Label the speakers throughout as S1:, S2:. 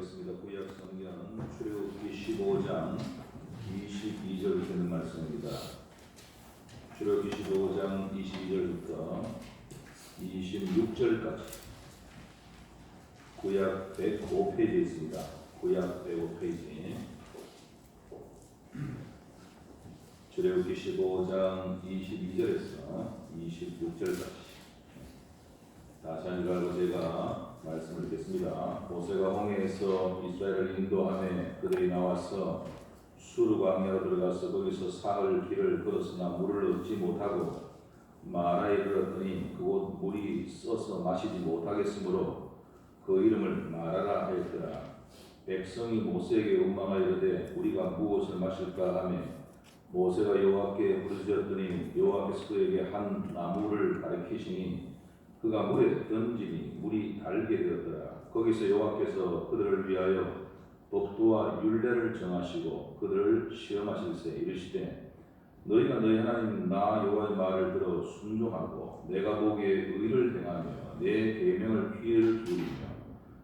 S1: 하겠습니다. 구약 성경 출애굽기 15장 22절 되는 말씀입니다. 출애굽기 15장 22절부터 26절까지 구약 105페이지에 있습니다. 구약 105페이지 출애굽기 15장 22절에서 26절까지 다시 한번 제가 말씀을 듣겠습니다. 모세가 홍해에서 이스라엘을 인도하며 그들이 나와서 수르 광야로 들어가서 거기서 사흘 길을 걸었으나 물을 얻지 못하고 마라에 이르렀더니 그곳 물이 써서 마시지 못하겠으므로 그 이름을 마라라 하였더라. 백성이 모세에게 원망하여 이르되 우리가 무엇을 마실까 하며 모세가 여호와께 부르짖었더니 여호와께서 그에게 한 나무를 가리키시니 그가 물에 던지니 물이 달게 되었더라. 거기서 여호와께서 그들을 위하여 법도와 율례를 정하시고 그들을 시험하실세 이르시되 너희가 너희 하나님 나 여호와의 말을 들어 순종하고 내가 보기에 의를 행하며 내 계명을 귀를 기울이며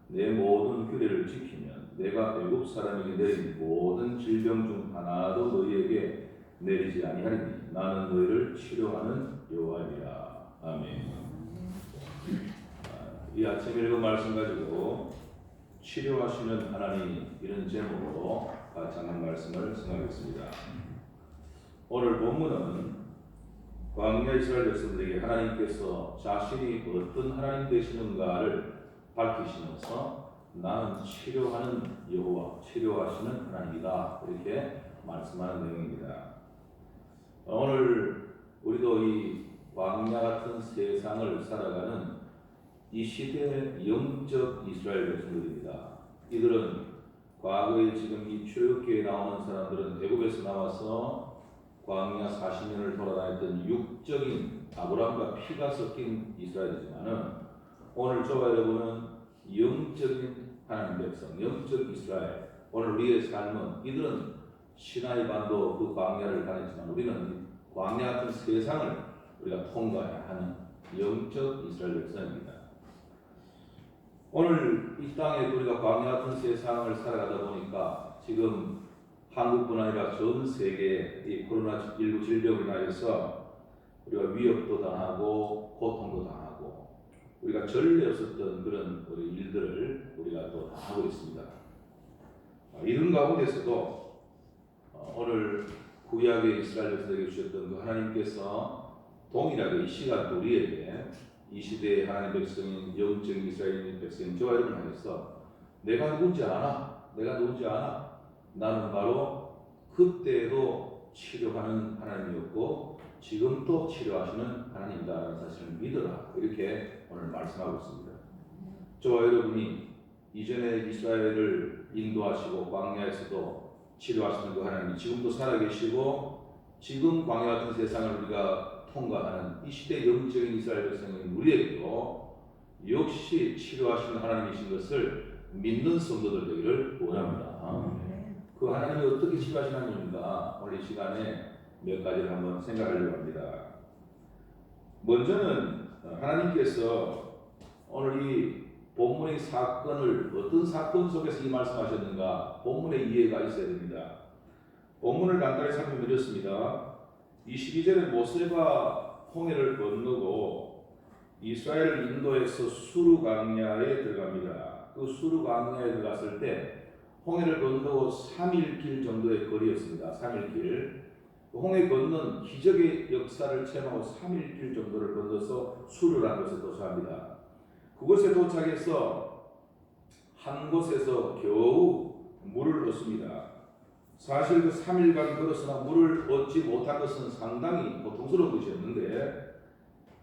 S1: 내 모든 규례를 지키면 내가 애굽 사람에게 내린 모든 질병 중 하나도 너희에게 내리지 아니하리니 나는 너희를 치료하는 여호와니라. 아멘. 이 아침 읽은 말씀 가지고 치료하시는 하나님 이런 제목으로 같이 하는 말씀을 생각하겠습니다. 오늘 본문은 광야 이스라엘 백성들에게 하나님께서 자신이 어떤 하나님 되시는가를 밝히시면서 나는 치료하는 여호와, 치료하시는 하나님이다 이렇게 말씀하는 내용입니다. 오늘 우리도 이 광야 같은 세상을 살아가는 이 시대의 영적 이스라엘 백성들입니다. 이들은 과거에 지금 이 출애굽기에 나오는 사람들은 애굽에서 나와서 광야 40년을 돌아다녔던 육적인 아브라함과 피가 섞인 이스라엘이지만은 오늘 저와 여러분은 영적인 하나님 백성, 영적 이스라엘. 오늘 우리의 삶은 이들은 시나이 반도 그 광야를 다녔지만 우리는 광야 같은 세상을 우리가 통과해야 하는 영적 이스라엘 백성입니다. 오늘 이 땅에 우리가 광야 같은 세상을 살아가다 보니까 지금 한국뿐 아니라 전 세계에 이 코로나19 질병으로 인하여서 우리가 위협도 당하고 고통도 당하고 우리가 전례 없었던 그런 우리 일들을 우리가 또 하고 있습니다. 이런 가운데서도 오늘 구약의 이스라엘 백성에게 주셨던 그 하나님께서 동일하게 이 시간 우리에게 이 시대의 하나님 백성인 영적인 이스라엘 백성인 저와 여러분을 향해서 내가 누군지 아나? 내가 누군지 아나? 나는 바로 그때도 치료하는 하나님이었고 지금도 치료하시는 하나님이다라는 사실을 믿어라 이렇게 오늘 말씀하고 있습니다. 저와 여러분이 이전에 이스라엘을 인도하시고 광야에서도 치료하시는 그 하나님이 지금도 살아계시고 지금 광야 같은 세상을 우리가 통과하는 이 시대 영적인 이스라엘 백성인 우리에게도 역시 치료하시는 하나님이신 것을 믿는 성도들 되기를 원합니다. 그 하나님이 어떻게 치료하시는 하나님인가 오늘 이 시간에 몇 가지를 한번 생각하려고 합니다. 먼저는 하나님께서 오늘 이 본문의 사건을 어떤 사건 속에서 이 말씀하셨는가 본문의 이해가 있어야 됩니다. 본문을 간단히 살펴보면 이렇습니다. 22절에 모세가 홍해를 건너고 이스라엘을 인도해서 수르 광야에 들어갑니다. 그 수르 광야에 들어갔을 때 홍해를 건너고 3일 길 정도의 거리였습니다. 3일 길. 홍해 건넌 기적의 역사를 체험하고 3일 길 정도를 건너서 수르라는 곳에 도착합니다. 그곳에 도착해서 한 곳에서 겨우 물을 얻습니다. 사실 그 3일간 걸었으나 물을 얻지 못한 것은 상당히 고통스러운 것이었는데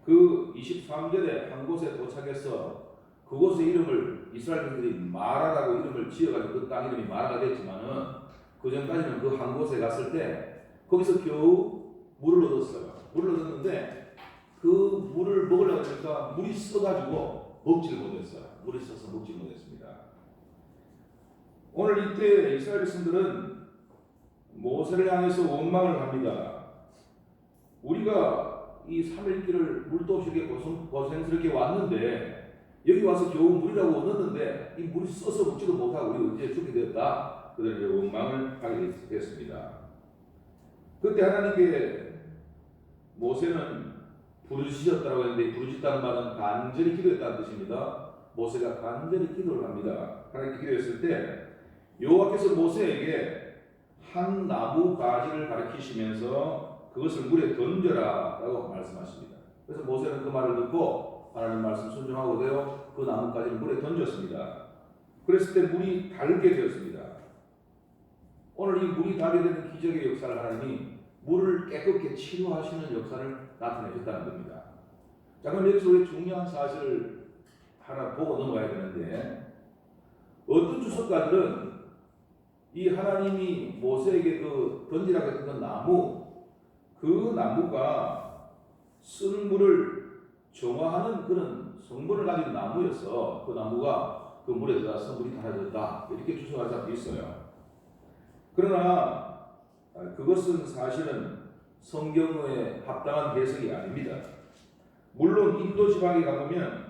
S1: 그 23절에 한 곳에 도착해서 그곳의 이름을 이스라엘인들이 마라라고 이름을 지어가지고 그 땅 이름이 마라가 됐지만은 그 전까지는 그 한 곳에 갔을 때 거기서 겨우 물을 얻었어요. 물을 얻었는데 그 물을 먹으려고 하니까 물이 써가지고 먹지를 못했어요. 물이 써서 먹지 못했습니다. 오늘 이때 이스라엘 백성들은 모세를 향해서 원망을 합니다. 우리가 이 3일 길을 물도 없이 이렇게 고생스럽게 왔는데 여기 와서 겨우 물이라고 넣었는데 이 물이 써서 먹지도 못하고 우리 언제 죽게 되었다. 그들의 원망을 하게 됐습니다. 그때 하나님께 모세는 부르짖었다고 했는데 부르짖다는 말은 간절히 기도했다는 뜻입니다. 모세가 간절히 기도를 합니다. 하나님께 기도했을 때 여호와께서 모세에게 한 나무 가지를 가리키시면서 그것을 물에 던져라 라고 말씀하십니다. 그래서 모세는 그 말을 듣고 하나님 말씀 순종하고 되어 그 나무 가지를 물에 던졌습니다. 그랬을 때 물이 달게 되었습니다. 오늘 이 물이 달게 되는 기적의 역사를 하나님이 물을 깨끗게 치료하시는 역사를 나타내셨다는 겁니다. 자, 그럼 여기서 우리 중요한 사실을 하나 보고 넘어가야 되는데, 어떤 주석가들은 이 하나님이 모세에게 그 던지라고 했던 그 나무가 쓴 물을 정화하는 그런 성분을 가진 나무여서 그 나무가 그 물에 들어가서 물이 달아졌다, 이렇게 주석할 사람도 있어요. 그러나 그것은 사실은 성경에 합당한 해석이 아닙니다. 물론 인도 지방에 가보면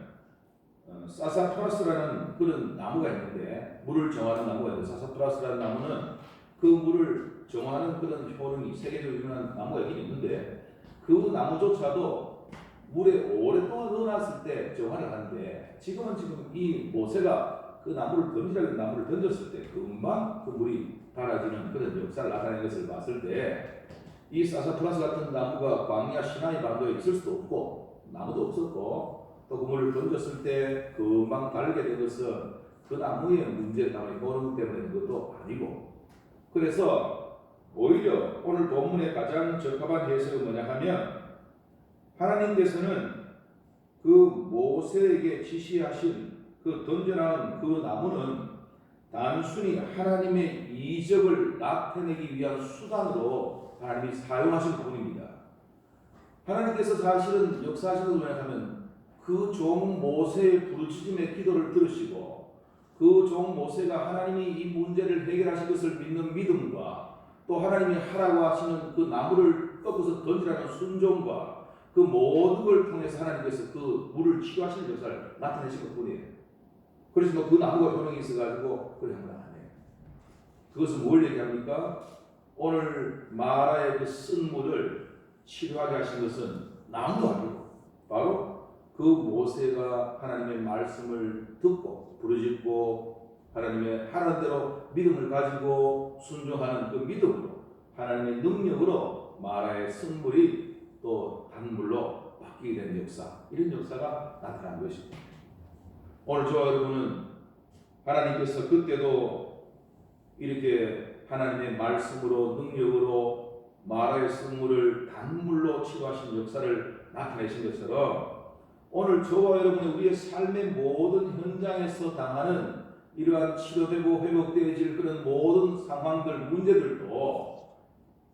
S1: 사사프라스라는 그런 나무가 있는데, 물을 정화하는 나무가 있는데, 사사프라스라는 나무는 그 물을 정화하는 그런 효능이 세계적으로 유명한 나무가 있는데, 그 나무조차도 물에 오랫동안 넣어놨을 때 정화를 하는데, 지금 이 모세가 그 나무를 던졌을 때 금방 그 물이 달아지는 그런 역사를 나타내는 것을 봤을 때, 이 사사프라스 같은 나무가 광야 시나이 반도에 있을 수도 없고 나무도 없었고, 또 그 물을 던졌을 때 금방 달게 된 것은 그 나무의 문제 때문에, 효능 때문에 된 것도 아니고, 그래서 오히려 오늘 본문의 가장 적합한 해석은 뭐냐 하면, 하나님께서는 그 모세에게 지시하신 그 던져나온 그 나무는 단순히 하나님의 이적을 나타내기 위한 수단으로 하나님이 사용하신 부분입니다. 하나님께서 사실은 역사하시는 것을 하면 그 종 모세의 부르짖음의 기도를 들으시고, 그 종 모세가 하나님이 이 문제를 해결하실 것을 믿는 믿음과, 또 하나님이 하라고 하시는 그 나무를 꺾어서 던지라는 순종과, 그 모든 걸 통해서 하나님께서 그 물을 치유하시는 역사를 나타내신 것뿐이에요. 그래서 그 나무가 효능이 있어가지고 그래 한번 안 해요. 그것은 뭘 얘기합니까? 오늘 마라의 그 쓴 물을 치료하게 하신 것은 나무도 아니고 바로 그 모세가 하나님의 말씀을 듣고 부르짖고 하나님의 하라는 대로 믿음을 가지고 순종하는 그 믿음으로, 하나님의 능력으로 마라의 쓴 물이 또 단물로 바뀌게 된 역사, 이런 역사가 나타난 것입니다. 오늘 저와 여러분은 하나님께서 그때도 이렇게 하나님의 말씀으로 능력으로 마라의 쓴 물을 단물로 치료하신 역사를 나타내신 것처럼, 오늘 저와 여러분이 우리의 삶의 모든 현장에서 당하는 이러한 치료되고 회복되어질 그런 모든 상황들, 문제들도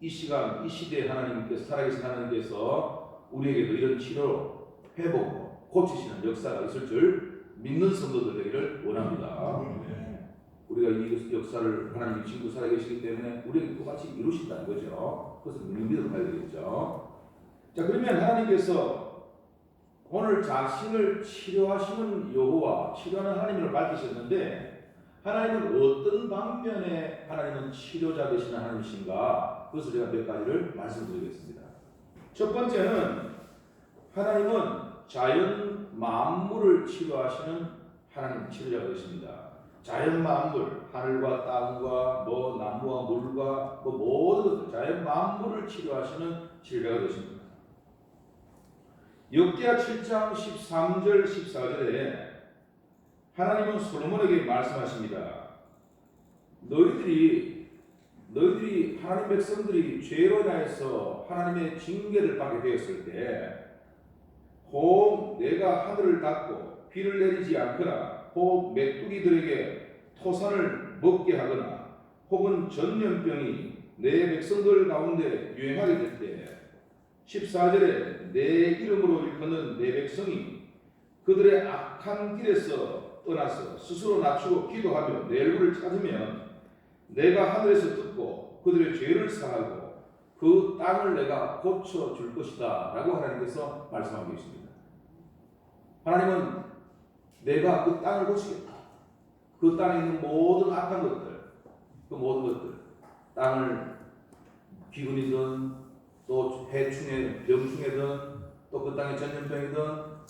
S1: 이 시간, 이 시대에 하나님께서, 살아계신 하나님께서 우리에게도 이런 치료, 회복, 고치시는 역사가 있을 줄 믿는 성도들 되기를 원합니다. 우리가 이 역사를 하나님이 지금 살아계시기 때문에 우리에게 똑같이 이루신다는 거죠. 그것을 믿음으로 가야 되겠죠. 자, 그러면 하나님께서 오늘 자신을 치료하시는 여호와, 치료하는 하나님을 밝히셨는데, 하나님은 어떤 방면에 하나님은 치료자 되시는 하나님이신가? 그것을 제가 몇 가지를 말씀드리겠습니다. 첫 번째는 하나님은 자연 만물을 치료하시는 하나님 치료자가 되십니다. 자연 만물, 하늘과 땅과 나무와 물과 모든 것들, 자연 만물을 치료하시는 치료자가 되십니다. 역대하 7장 13절 14절에 하나님은 솔로몬에게 말씀하십니다. 너희들이 하나님 백성들이 죄로 인하여서 하나님의 징계를 받게 되었을 때, 혹 내가 하늘을 닫고 비를 내리지 않거나, 혹 메뚜기들에게 토산을 먹게 하거나, 혹은 전염병이 내 백성들 가운데 유행하게 될 때, 14절에 내 이름으로 일컫는 내 백성이 그들의 악한 길에서 떠나서 스스로 낮추고 기도하며 내 얼굴을 찾으면 내가 하늘에서 듣고 그들의 죄를 사하고 그 땅을 내가 고쳐줄 것이다 라고 하나님께서 말씀하고 계십니다. 하나님은 내가 그 땅을 고치겠다. 그 땅에 있는 모든 악한 것들, 그 모든 것들, 땅을 기근이든 또 해충에 병충해든 또 그 땅의 전염병이든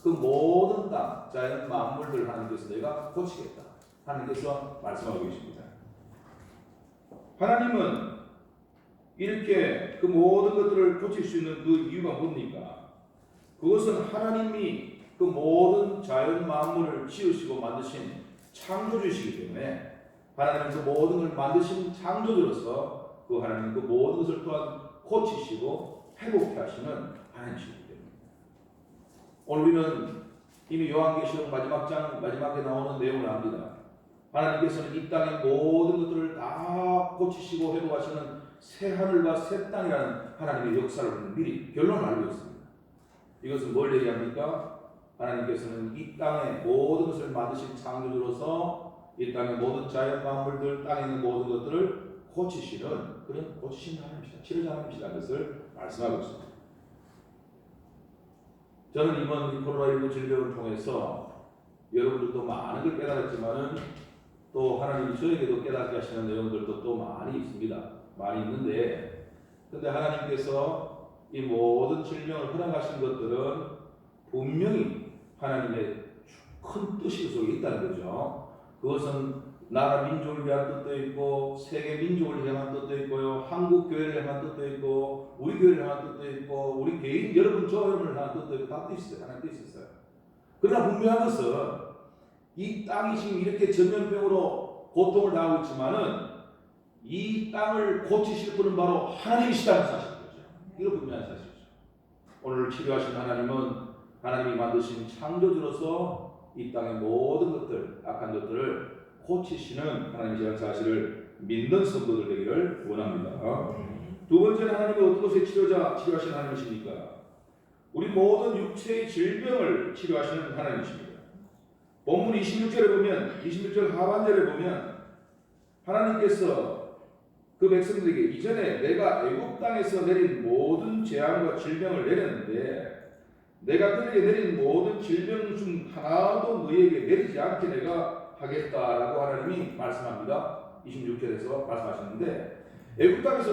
S1: 그 모든 땅, 자연 만물들 하나님께서 내가 고치겠다. 하나님께서 말씀하고 계십니다. 하나님은 이렇게 그 모든 것들을 고칠 수 있는 그 이유가 뭡니까? 그것은 하나님이 그 모든 자연 만물을 지으시고 만드신 창조주시기 때문에 하나님은 그 모든 걸 만드신 창조주로서 그 하나님 그 모든 것을 또한 고치시고 회복해 하시는 하나님이시기 때문입니다. 오늘 우리는 이미 요한계시록 마지막 장 마지막에 나오는 내용을 압니다. 하나님께서는 이 땅의 모든 것들을 다 고치시고 회복하시는 새 하늘과 새 땅이라는 하나님의 역사를 미리 결론을 알고 있습니다. 이것은 뭘 얘기합니까? 하나님께서는 이 땅의 모든 것을 만드신 창조주로서 이 땅의 모든 자연 만물들, 땅에 있는 모든 것들을 고치시는 그런 고치신 하나님이시다. 치료자 하나님이시다는 것을 말씀하고 있습니다. 저는 이번 코로나19 질병을 통해서 여러분들도 많은 걸 깨달았지만은 또 하나님이 저에게도 깨닫게 하시는 내용들도 또 많이 있습니다. 많이 있는데, 근데 하나님께서 이 모든 질병을 허락하신 것들은 분명히 하나님의 큰 뜻이 속에 있다는 거죠. 그것은 나라 민족을 위한 뜻도 있고, 세계 민족을 향한 뜻도 있고요, 한국 교회를 향한 뜻도 있고, 우리 교회를 향한 뜻도 있고, 우리 개인 여러분 저 여러분을 향한 뜻도 있고, 다 뜻이 있어요. 하나님 뜻이 있어요. 그러나 분명한 것은 이 땅이 지금 이렇게 전염병으로 고통을 당하고 있지만은 이 땅을 고치실 분은 바로 하나님이시다는 사실이죠. 이거 분명한 사실이죠. 오늘 치료하신 하나님은 하나님이 만드신 창조주로서 이 땅의 모든 것들, 악한 것들을 고치시는 하나님이라는 사실을 믿는 성도들 되기를 원합니다. 두 번째는 하나님이 어떤 것의 치료하시는 하나님이십니까? 우리 모든 육체의 질병을 치료하시는 하나님이십니다. 본문 26절에 보면, 26절 하반절에 보면 하나님께서 그 백성들에게 이전에 내가 애굽 땅에서 내린 모든 재앙과 질병을 내렸는데 내가 그들에게 내린 모든 질병 중 하나도 너희에게 내리지 않게 내가 하겠다라고 하나님이 말씀합니다. 26절에서 말씀하셨는데 애굽 땅에서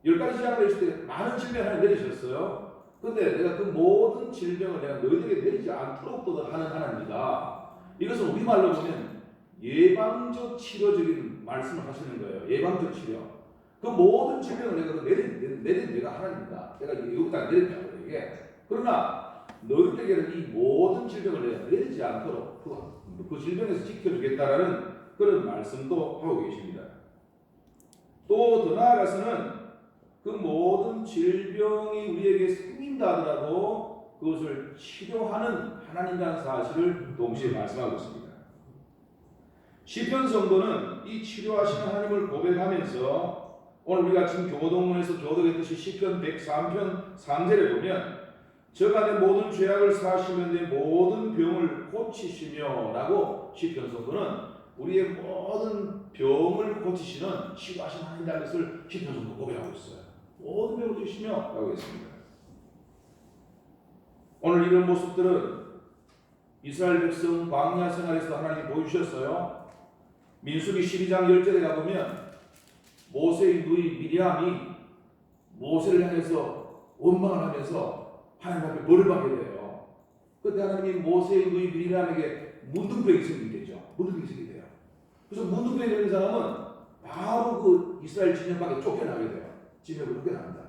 S1: 10가지 재앙을 내렸을 때 많은 질병을 하나님 내리셨어요. 근데 내가 그 모든 질병을 내가 너희에게 내리지 않도록 하는 하나님이다. 이것은 우리말로 보면 예방적 치료적인 말씀을 하시는 거예요. 예방적 치료. 그 모든 질병을 내가 내린 내가 하나님이다. 내가 애굽 땅에 내렸다고 이게. 그러나 너희에게는 이 모든 질병을 내가 내리지 않도록 그 질병에서 지켜주겠다라는 그런 말씀도 하고 계십니다. 또 더 나아가서는 그 모든 질병이 우리에게 생긴다 하더라도 그것을 치료하는 하나님이라는 사실을 동시에 말씀하고 있습니다. 시편 성도는 이 치료하시는 하나님을 고백하면서 오늘 우리가 지금 교동문에서 교독했듯이 시편 103편 3절에 보면 저가 내 모든 죄악을 사하시며 내 모든 병을 고치시며 라고 시편 성도는 우리의 모든 병을 고치시는 치료하시는 하나님이라는 것을 시편 성도 고백하고 있어요. 모든 병을 고치시며 라고 했습니다. 오늘 이런 모습들은 이스라엘 백성 광야 생활에서 하나님이 보여주셨어요. 민수기 12장 10절에 가보면 모세의 누이 미리암이 모세를 향해서 원망을 하면서 하나님 앞에 벌을 받게 돼요. 그때 하나님이 모세의 누이 미리암에게 문둥병이 생기게 되죠. 문둥병이 생기게 돼요. 그래서 문둥병이 걸린 사람은 바로 그 이스라엘 진영 밖에 쫓겨나게 돼요. 진영으로 쫓겨납니다.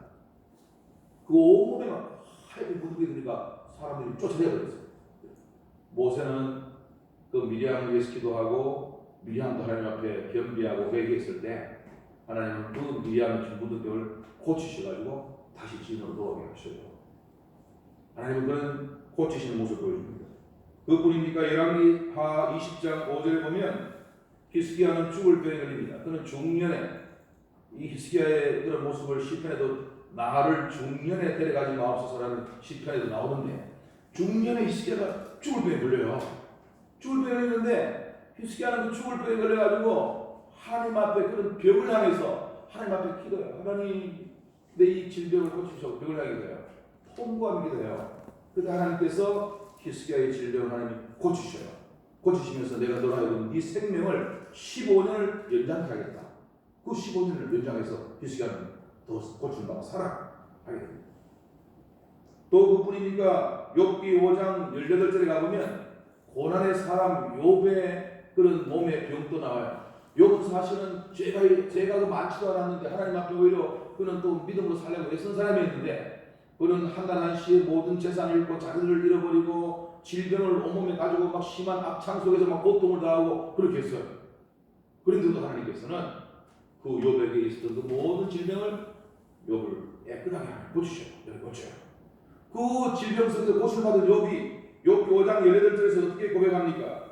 S1: 그 온몸에 막 하얀 문둥병이 들니까 사람들이 쫓아내버렸어요. 모세는 그 미리암을 위해서 기도하고 미리암도 하나님 앞에 겸비하고 회개했을 때 하나님은 그 미리암의 문둥병을 고치셔가지고 다시 진으로 돌아오게 하셔요. 하나님은 그런 고치시는 모습을 보여줍니다. 그뿐입니까? 열왕기 하 20장 5절에 보면 히스기야는 죽을 병에 걸립니다. 그는 중년에 이 히스기야의 그런 모습을 시편에도 나를 중년에 데려가지 마옵소서라는 시편에도 나오는데 중년에 히스기야가 죽을 병에 걸려요. 죽을 병에 걸리는데 히스기야는 그 죽을 병에 걸려가지고 하나님 앞에 그런 벽을 향해서 하나님 앞에 기도해요. 하나님 내 이 질병을 고치셔서 벽을 향해 돼요. 통곡하게 돼요. 그때 하나님께서 히스기야의 질병을 하나님이 고치셔요. 고치시면서 내가 너로 하여금 네 생명을 15년을 연장케 하겠다. 그 15년을 연장해서 히스기야는 더 고침을 받아 살아가게 됩니다. 또 그뿐이니까 욥기 5장 18절에 가보면 고난의 사람 욥의 그런 몸의 병도 나와요. 욥은 사실은 죄가 그 많지도 않았는데 하나님 앞에 오히려 그는 또 믿음으로 살려고 애쓴 사람이었는데 그는 한날 한시에 모든 재산을 잃고 자녀를 잃어버리고 질병을 온몸에 가지고 막 심한 악창 속에서 막 고통을 당하고 그렇게 했어요. 그런데도 하나님께서는 그 욥에게 있었던 그 모든 질병을 욥을 깨끗하게 고치셔요. 고쳐요. 그 질병 속에서 고침받은 욥이 욥기 5장 18절에서 어떻게 고백합니까?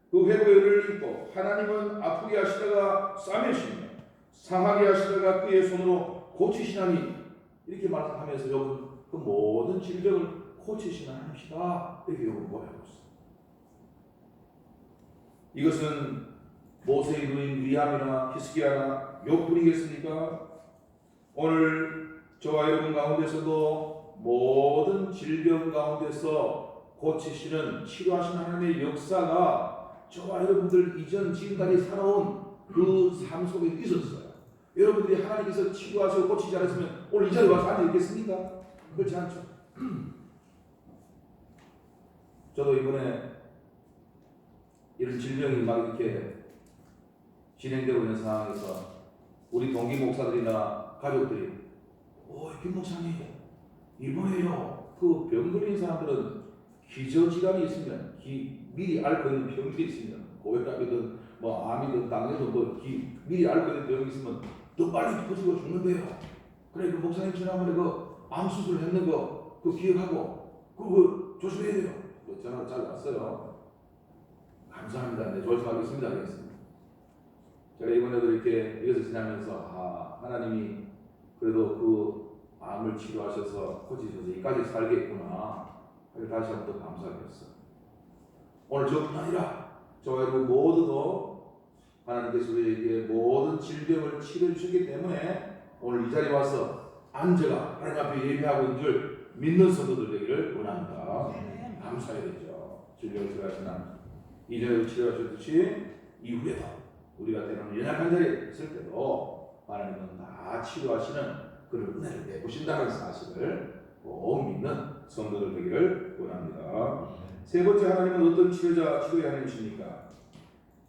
S1: 그 회복의 은혜를 입고 하나님은 아프게 하시다가 싸매시며 상하게 하시다가 그의 손으로 고치시나니 이렇게 말하면서 욥은 그 모든 질병을 고치시는 하나님이시다 이렇게 욥은 고백하고 있습니다. 이것은 모세의 누인 미리암이나 히스기야나 욥뿐이겠습니까? 오늘 저와 여러분 가운데서도 모든 질병 가운데서 고치시는 치료하시는 하나님의 역사가 저와 여러분들 이전 지금까지 살아온 그 삶 속에 있었어요. 여러분들이 하나님께서 치료하시고 고치지 않았으면 오늘 이 자리에 와서 앉아 있겠습니까? 그렇지 않죠. 저도 이번에 이런 질병이 막 이렇게 진행되고 있는 상황에서 우리 동기 목사들이나 가족들이 김 목사님 이번에요 그 병 걸린 사람들은 기저질환이 있으면 미리 앓고 있는 병들이 있으면 고혈압이든 뭐 암이든 당뇨든 뭐 미리 앓고 있는 병이 있으면 더 빨리 터지고 죽는데요. 그래 그 목사님 지난번에 그 암 수술 했는 거 그 기억하고 그거 조심해야 돼요. 전화가 잘 왔어요. 감사합니다. 네, 조심하겠습니다. 알겠습니다. 제가 이번에도 이렇게 이것을 지나면서 하나님이 그래도 그 암을 치료하셔서 고치셔서 이까지 살겠구나. 다시 한번 더 감사하게 했어요. 오늘 저뿐 아니라 저와 여러분 모두도 하나님께서 우리에게 모든 질병을 치료해 주셨기 때문에 오늘 이 자리에 와서 앉아가 하나님 앞에 예배하고 있는 줄 믿는 성도들 되기를 원합니다. 감사해야 되죠. 질병을 치료하시는 이전에도 치료하셨듯이 이후에도 우리가 때로는 연약한 자리에 있을 때도 하나님은 다 치료하시는 그런 은혜를 베푸신다는 사실을 꼭 믿는 성도들 되기를 원합니다. 세 번째, 하나님은 어떤 치료의 하나님이십니까?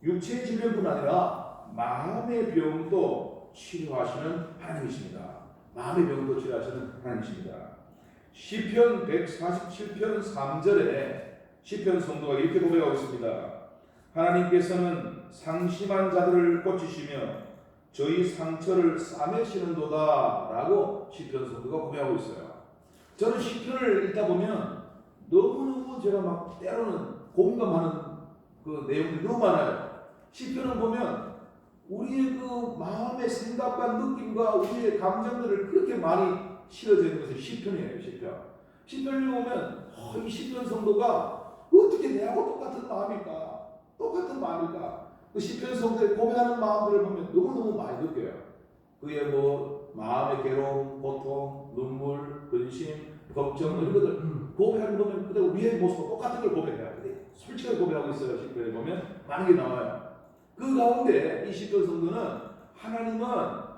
S1: 육체의 질병뿐 아니라 마음의 병도 치료하시는 하나님이십니다. 마음의 병도 치료하시는 하나님이십니다. 시편 147편 3절에 시편 성도가 이렇게 고백하고 있습니다. 하나님께서는 상심한 자들을 고치시며 저희 상처를 싸매시는도다 라고 시편 성도가 고백하고 있어요. 저는 시편을 읽다 보면 너무너무 제가 막 때로는 공감하는 그 내용들이 너무 많아요. 시편을 보면 우리의 그 마음의 생각과 느낌과 우리의 감정들을 그렇게 많이 실어져 있는 것이 시편이에요. 시편을 보면 이 시편 성도가 어떻게 내하고 똑같은 마음일까? 그 시편 성도의 고백하는 마음들을 보면 너무너무 많이 느껴요. 그의 뭐 마음의 괴로움, 고통, 눈물, 근심, 걱정 이런 것들 고백하는 거 보면 그대로 우리의 모습과 똑같은 걸 고백해요. 근데 솔직하게 고백하고 있어요. 시편에 보면 많은 게 나와요. 그 가운데 이 시편 성도는 하나님은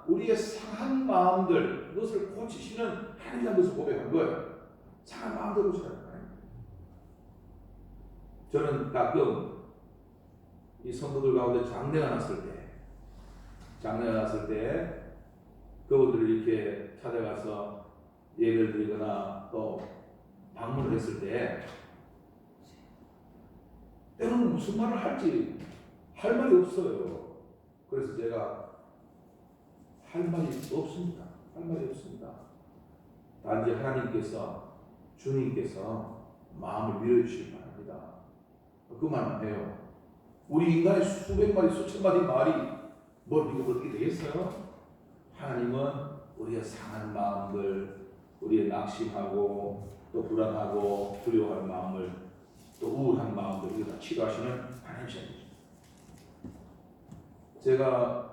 S1: 우리의 상한 마음들 그것을 고치시는 하나님이라는 것을 고백한 거예요. 상한 마음들 고치는 하나님. 저는 가끔 이 성도들 가운데 장례가 났을 때 그분들을 이렇게 찾아가서 예배를 드리거나 또 방문을 했을 때 때로는 무슨 말을 할지 할 말이 없어요. 그래서 제가 할 말이 없습니다. 단지 하나님께서 주님께서 마음을 밀어주시기 바랍니다. 그만 해요. 우리 인간의 수백 마디 수천 마디 말이 뭘 믿고 그렇게 되겠어요? 하나님은 우리의 상한 마음들, 우리의 낙심하고 또 불안하고 두려워하는 마음을 또 우울한 마음들 이거 다 치료하시는 하나님이십니다. 제가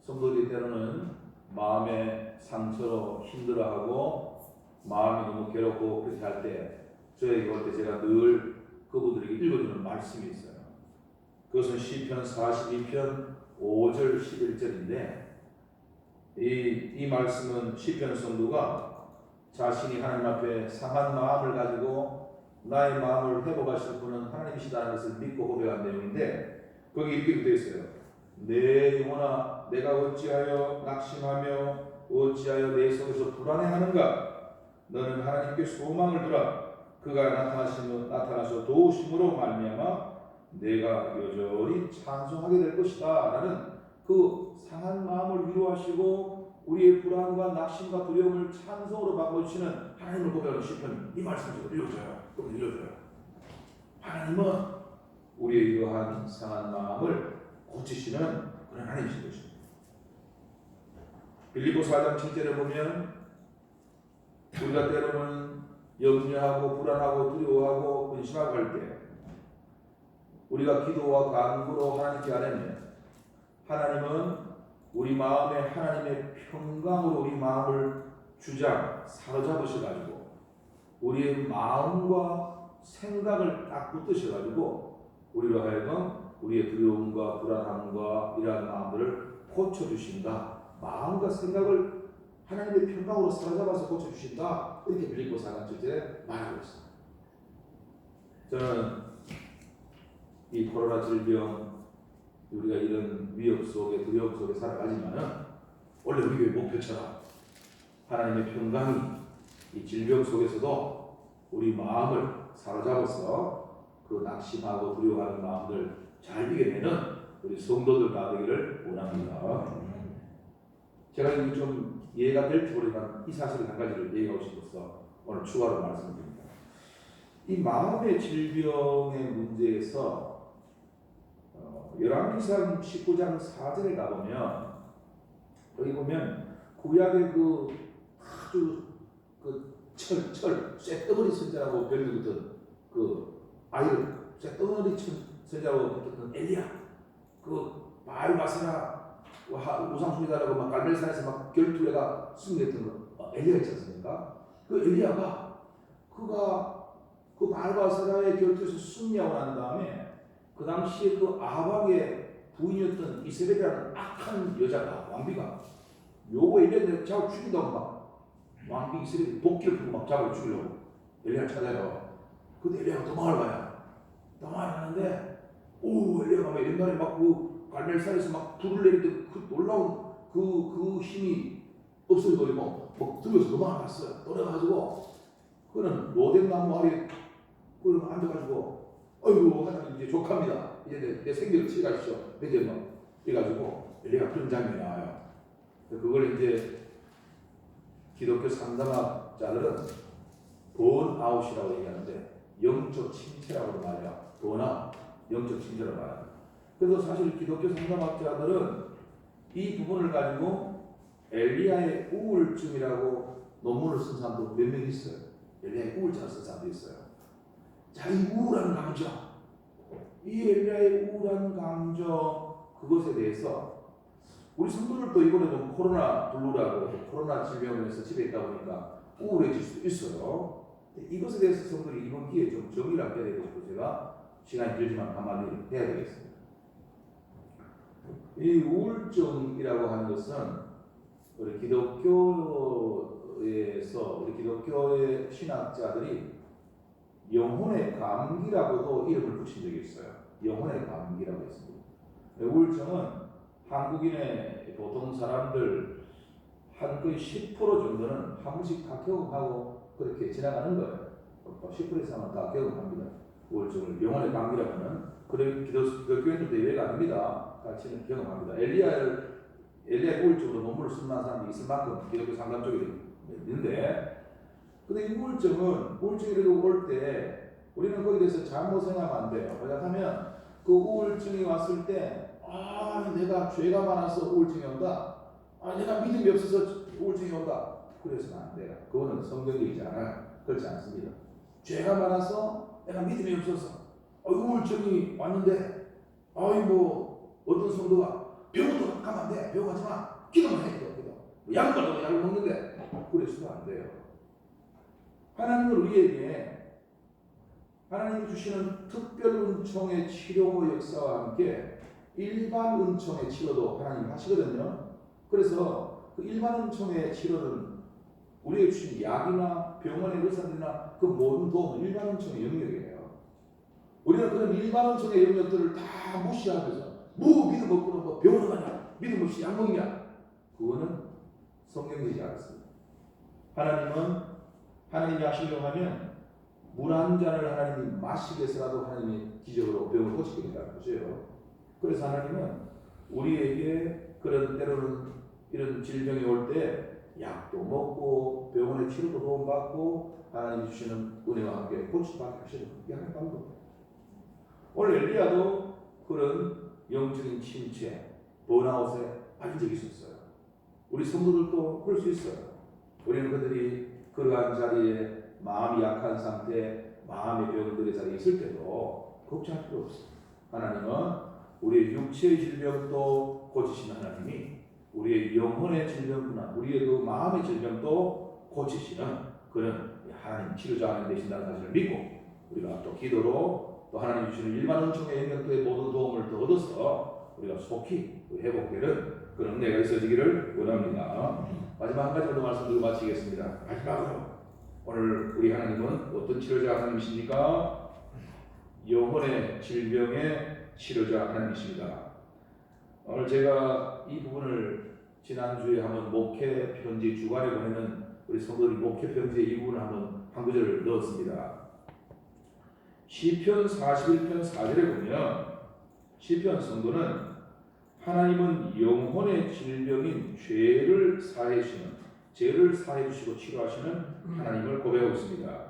S1: 성도들이 때로는 마음의 상처로 힘들어하고 마음이 너무 괴롭고 그렇게 할 때 저에게 올 때 제가 늘 그분들에게 읽어주는 말씀이 있어요. 그것은 시편 42편 5절 11절인데 이 말씀은 시편 성도가 자신이 하나님 앞에 상한 마음을 가지고 나의 마음을 회복하실 분은 하나님이시다는 것을 믿고 고백한 내용인데 거기 이렇게 되어 있어요. 내 영혼아 내가 어찌하여 낙심하며 어찌하여 내 속에서 불안해하는가. 너는 하나님께 소망을 두라. 그가 나타나서 도우심으로 말미암아 내가 여전히 찬송하게 될 것이다 라는 그 상한 마음을 위로하시고 우리의 불안과 낙심과 두려움을 찬송으로 바꿔주시는 하나님을 고백하는 시편 이 말씀을 읽어줘요. 하나님은 우리의 이러한 상한 마음을 고치시는 그런 하나님이신 것입니다. 빌립보서 4장 7절에 보면 우리가 때로는 염려하고 불안하고 두려워하고 근심하고 할 때 우리가 기도와 간구로 하나님께 아뢰면 하나님은 우리 마음에 하나님의 평강으로 우리 마음을 사로잡으셔가지고 우리의 마음과 생각을 딱 붙드셔가지고 우리로 하여금 우리의 두려움과 불안함과 이러한 마음들을 고쳐주신다. 마음과 생각을 하나님의 평강으로 사로잡아서 고쳐주신다. 이렇게 빌립보서 4장 7절에 말하고 있습니다. 저는 이 코로나 질병 우리가 이런 위협 속에 두려움 속에 살아가지만은 원래 우리의 목표처럼 하나님의 평강이 이 질병 속에서도 우리 마음을 사로잡아서 그 낙심하고 두려워하는 마음들 잘 이겨내는 우리 성도들 다 되기를 원합니다. 제가 이거 좀 이해가 될지 모르지만 이 사실 한 가지를 얘기하고 싶어서 오늘 추가로 말씀드립니다. 이 마음의 질병의 문제에서 열왕기상 19장 4절에 가보면 여기 보면 구약의 그 아주 그 쇠덩어리 선자라고 별명했던 그 아이를 쇠덩어리 선자라고 했던 엘리야 그 바알바세라 우상숭배자라고 막 갈멜산에서 막 결투에가 승리했던 엘리야 있지 않습니까? 그 엘리야가 그가 그 바알바세라의 결투에서 승리하고 난 다음에 그 당시에 그 아합의 부인이었던 이세벨이라는 악한 여자가 왕비가 요거 엘리야를 잡아 죽인다고 막 왕비 이세벨이 도끼를 풀고 막 잡아 죽이려고 엘리야를 찾아요. 근데 엘리야가 도망을 가는데 엘리야가 막 옛날에 막 그 갈멜산에서 막 불을 내릴 때 그 놀라운 그 힘이 없어져버리고 막 들면서 도망을 갔어요. 돌아가지고 그는 로뎀나무 아래 그 앉아가지고 어이구 하나님 이제 족합니다. 이제 내 생명을 치가시오. 이제 막 해가지고 엘리야가 그런 장면이 나와요. 그걸 이제 기독교 상담학자들은 번아웃이라고 얘기하는데 영적 침체라고 말해요. 번아웃, 영적 침체라고 말해요. 그래서 사실 기독교 상담학자들은 이 부분을 가지고 엘리야의 우울증이라고 논문을 쓴 사람도 몇 명 있어요. 엘리야의 우울증을 쓴 사람도 있어요. 자, 이 우울한 감정, 이 엘리야의 우울한 감정 그것에 대해서 우리 성도들도 이번에 좀 코로나 블루라고 코로나 질병에서 집에 있다 보니까 우울해질 수 있어요. 이것에 대해서 성도들이 이번 기회에 좀 정의를 하게 되고 싶고 제가 시간이 길지만 한마디 해야 되겠습니다. 이 우울증이라고 하는 것은 우리 기독교에서 우리 기독교의 신학자들이 영혼의 감기라고도 이름을 붙인 적이 있어요. 영혼의 감기라고 했습니다. 우울증은 한국인의 보통 사람들 한 거의 10% 정도는 한 번씩 다 경험하고 그렇게 지나가는 거예요. 10% 이상은 다 경험합니다. 우울증을 영혼의 감기라고 하는 그런 기독교인들도 예외가 아닙니다. 같이 경험합니다. 엘리야의 우울증으로 논문을 쓴 사람이 있을 만큼 기독교 상담 쪽에 있는데 근데 이 우울증이라도 올 때 우리는 거기에 대해서 잘못 생각하면 안 돼요. 왜냐하면 그 우울증이 왔을 때 내가 죄가 많아서 우울증이 온다. 내가 믿음이 없어서 우울증이 온다. 그래서는 안 돼요. 그거는 성경적이지 않아요. 그렇지 않습니다. 죄가 많아서 내가 믿음이 없어서 우울증이 왔는데 어떤 성도가 병원도 가면 안 돼. 병원 가지 마. 기도만 해. 약을 먹어도 약을 먹는데 그래서는 안 돼요. 하나님은 우리에게 하나님이 주시는 특별 은총의 치료 역사와 함께 일반 은총의 치료도 하나님 하시거든요. 그래서 그 일반 은총의 치료는 우리에게 주신 약이나 병원의 의사들이나 그 모든 도움은 일반 은총의 영역이에요. 우리는 그런 일반 은총의 영역들을 다 무시하면서 뭐 믿음 없고는 뭐 병원 가냐, 믿음 없이 약 먹냐, 그거는 성경이지 않습니다. 하나님이 하시려고 하면 물 한 잔을 하나님이 마시게 해서라도 하나님이 기적으로 병을 고치겠다는 것이에요. 그래서 하나님은 우리에게 그런 때로는 이런 질병이 올 때 약도 먹고 병원의 치료도 도움받고 하나님이 주시는 은혜와 함께 고치받게 하시는 그게 하나님의 방법이에요. 오늘 엘리야도 그런 영적인 침체, 번아웃에 빠진 적이 있었어요. 우리 성도들도 그럴 수 있어요. 우리는 그들이 그러한 자리에 마음이 약한 상태, 마음의 병들의 자리에 있을 때도 걱정할 필요 없어요. 하나님은 우리의 육체의 질병도 고치시는 하나님이 우리의 영혼의 질병이나 우리의 그 마음의 질병도 고치시는 그런 하나님 치료자 하나님 되신다는 사실을 믿고 우리가 또 기도로 또 하나님 주시는 일반 은총의 영역도의 모든 도움을 더 얻어서 우리가 속히 회복되는 그런 은혜가 있어지기를 원합니다. 마지막 한 가지 더 말씀드리고 마치겠습니다. 마지막으로 오늘 우리 하나님은 어떤 치료자 하나님이십니까? 영혼의 질병의 치료자 하나님이십니다. 오늘 제가 이 부분을 지난주에 한번 목회 편지 주간에 보내는 우리 성도들이 목회 편지에 이 부분을 한 구절을 넣었습니다. 시편 41편 4절에 보면 시편 성도는 하나님은 영혼의 질병인 죄를 사해 주시고 치료하시는 하나님을 고백하고 있습니다.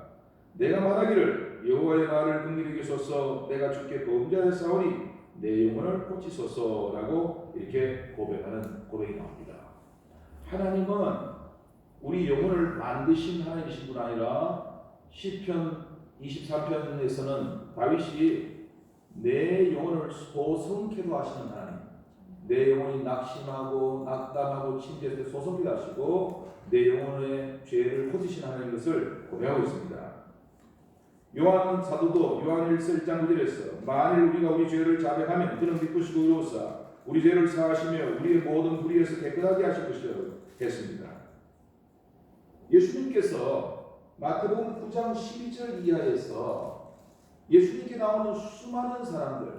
S1: 내가 말하기를 여호와의 말을 긍휼히 여기소서, 내가 주께 범죄하여 싸우니 내 영혼을 고치소서라고 이렇게 고백하는 고백이 나옵니다. 하나님은 우리 영혼을 만드신 하나님이신 분 아니라 시편 23편에서는 다윗이 내 영혼을 소성케도 하시는 하나님, 내 영혼이 낙심하고 낙담하고 침체될 때 소성케도 하시고 내 영혼의 죄를 고치시는 하나님인 것을 고백하고 있습니다. 요한 사도도 요한 1서 1장 9절에서 만일 우리가 우리 죄를 자백하면 그는 기쁘시고 의로우사 우리 죄를 사하시며 우리의 모든 불의에서 깨끗하게 하실 것이라고 했습니다. 예수님께서 마태복음 9장 12절 이하에서 예수님께 나오는 수많은 사람들,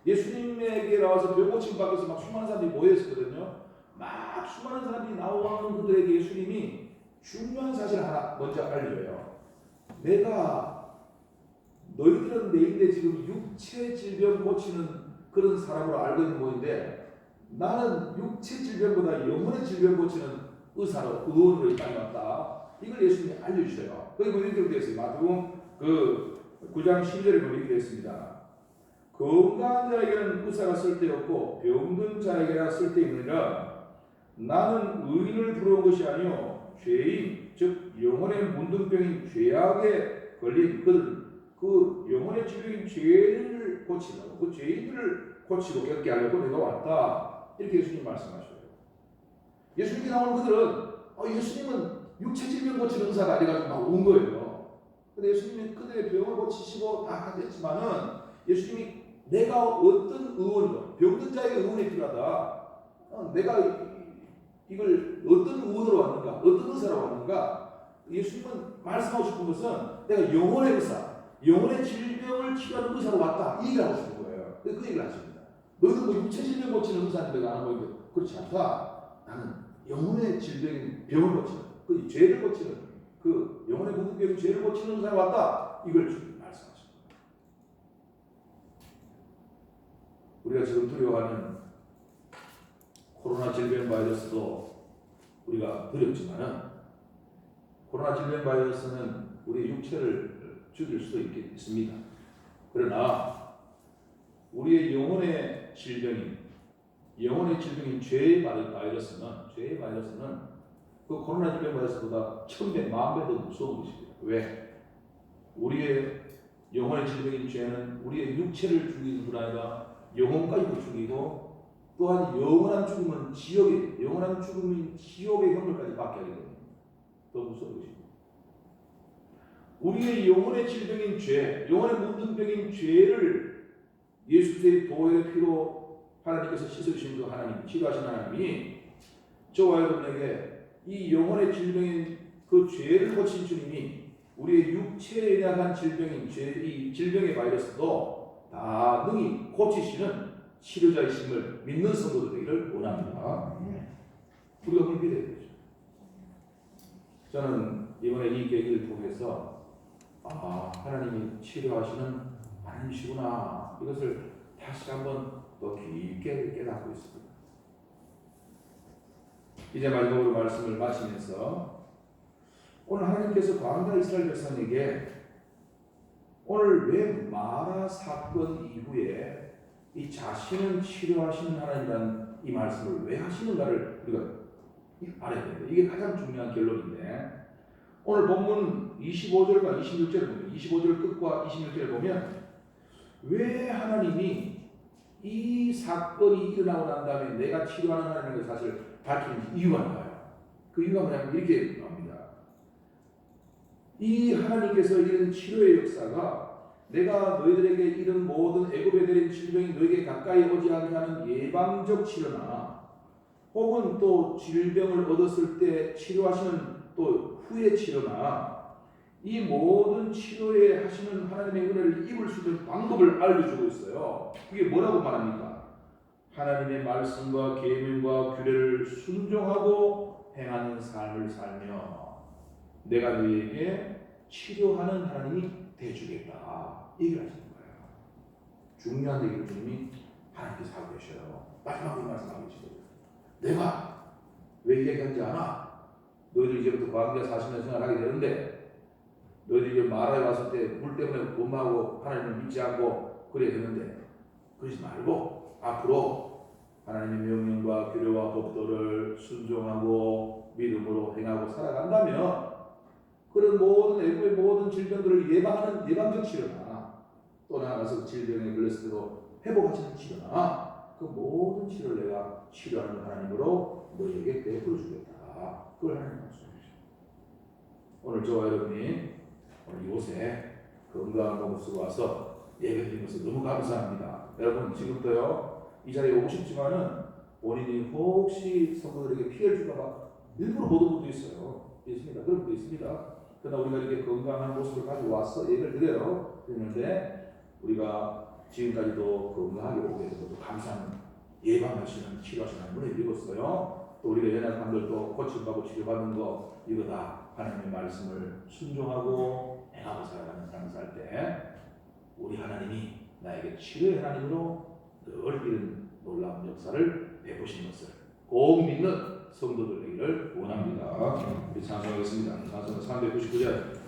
S1: 예수님에게 나와서 병고침 받기 위해서 막 수많은 사람들이 모여있었거든요. 막 수많은 사람들이 나오는 그들에게 예수님이 중요한 사실을 하나 먼저 알려요. 너희들은 내인데 지금 육체 질병 고치는 그런 사람으로 알고 있는 모인데 나는 육체 질병보다 영혼의 질병 고치는 의원으로 이 땅에 왔다. 이걸 예수님이 알려주셔요. 거기 보면 이렇게 되어 있어요. 마태복음 9장 12절에 보면 이렇게 되어 있습니다. 건강한 자에게는 의사가 쓸데없고 병든 자에게나 쓸데있느니라. 나는 의인을 부러운 것이 아니요 죄인 즉 영혼의 문둥병인 죄악에 걸린 그 영혼의 질병인 죄를 고치려고 그 죄인들을 고치고 깨끗게 하려고 내가 왔다. 이렇게 예수님 말씀하셔요. 예수님께 나오는 그들은 예수님은 육체 질병 고치는 의사가 아니라 막 온 거예요. 근데 예수님이 그들의 병을 고치시고 다 하셨지만은 예수님이 내가 어떤 의원으로 병든 자에게 의원이 필요하다. 내가 이걸 어떤 의원으로 왔는가, 어떤 의사로 왔는가. 예수님은 말씀하고 싶은 것은 내가 영혼의 의사, 영혼의 질병을 치료하는 의사로 왔다. 이 얘기를 하고 싶은 거예요. 그 얘기를 하십니다. 너희들 뭐 육체 질병 고치는 의사인데 내가 안 보이는데 그렇지 않다. 나는 영혼의 질병인 병을 고치는, 그 죄를 고치는, 그 영혼의 문둥병인 죄를 고치는 의사로 왔다. 이걸 주님 말씀하십니다. 우리가 지금 두려워하는 코로나 질병 바이러스도 우리가 두렵지만은 코로나 질병 바이러스는 우리 육체를 죽일 수도 있습니다. 그러나 우리의 영혼의 질병인 죄의 바이러스는 그 코로나 질병 바이러스보다 1000배, 10,000배 더 무서운 것입니다. 왜? 우리의 영혼의 질병인 죄는 우리의 육체를 죽이는 뿐 아니라 영혼까지도 죽이고 또한 영원한 죽음인 지옥의 형벌까지 받게 하게 됩니다. 더 무서운 것입니다. 우리의 영혼의 질병인 죄, 영혼의 문둥병인 죄를 예수 그리스도의 보혈의 피로 하나님께서 씻어주신 그 하나님, 치료하신 하나님이 저와 여러분에게 이 영혼의 질병인 그 죄를 고친 주님이 우리의 육체에 약한 질병인 죄, 이 질병의 바이러스도 다 능히 고치시는 치료자이심을 믿는 성도들 되기를 원합니다. 우리가 그걸 믿어야 되죠. 저는 이번에 이 계기를 통해서 하나님이 치료하시는 하나님이시구나, 이것을 다시 한번 더 깊게 깨닫고 있습니다. 이제 마지막으로 말씀을 마치면서 오늘 하나님께서 광야 이스라엘 백성에게 오늘 왜 마라 사건 이후에 이 자신을 치료하시는 하나님이라는 이 말씀을 왜 하시는가를 우리가 알아야 됩니다. 이게 가장 중요한 결론인데, 오늘 본문 25절과 26절을 보면, 25절 끝과 26절을 보면 왜 하나님이 이 사건이 일어나고 난 다음에 내가 치료하는 하나님의 사실을 밝히는 이유가 나와요. 그 이유가 뭐냐면 이렇게 나옵니다. 이 하나님께서 이런 치료의 역사가 내가 너희들에게 이런 모든 애굽에 내린 질병이 너희에게 가까이 오지 않게 하는 예방적 치료나 혹은 또 질병을 얻었을 때 치료하시는 또 후의 치료나 이 모든 치료에 하시는 하나님의 은혜를 입을 수 있는 방법을 알려주고 있어요. 그게 뭐라고 말합니까? 하나님의 말씀과 계명과 규례를 순종하고 행하는 삶을 살며 내가 너희에게 치료하는 하나님이 되주겠다, 얘기를 하시는 거예요. 중요한 얘기를 주님이 하나님께서 하고 계셔요. 마지막으로 말씀하고 계시거든요. 내가 왜 얘기하는지 아나? 너희들 이제부터 광야 40년 생활하게 되는데 너희들이 이제 마라에 왔을 때 물 때문에 원망하고 하나님을 믿지 않고 그래야 되는데, 그러지 말고 앞으로 하나님의 명령과 규례와 법도를 순종하고 믿음으로 행하고 살아간다면 그런 모든 애굽의 모든 질병들을 예방하는 예방적 치료나 또 나아가서 질병에 걸렸을 때도 회복하시는 치료나 그 모든 치료를 내가 치료하는 하나님으로 너희에게 베풀어 주겠다. 그걸 하나님 말씀하십니다. 오늘 저와 여러분이 오늘 이곳에 건강한 모습으로 와서 예배드린 것을 너무 감사합니다. 여러분 지금도요 이 자리에 오고 싶지만은 본인이 혹시 성도들에게 피해를 줄까봐 일부러 못 오는 분도 있어요. 있습니다. 그런 분도 있습니다. 그러나 우리가 이렇게 건강한 모습을 가지고 와서 예배를 드려요. 그런데 우리가 지금까지도 건강하게 오게 돼서 감사하는 예방하시는 치료하시는 분을 읽었어요. 또 우리가 연약함들도 고침받고 치료받는 거 이거 다 하나님의 말씀을 순종하고 행하고 살아가는 삶을 살 때 우리 하나님이 나에게 치료의 하나님으로 늘 이런 놀라운 역사를 베푸시는 것을 꼭 믿는 성도들 되기를 원합니다. 우리 찬송하겠습니다. 찬송 399장.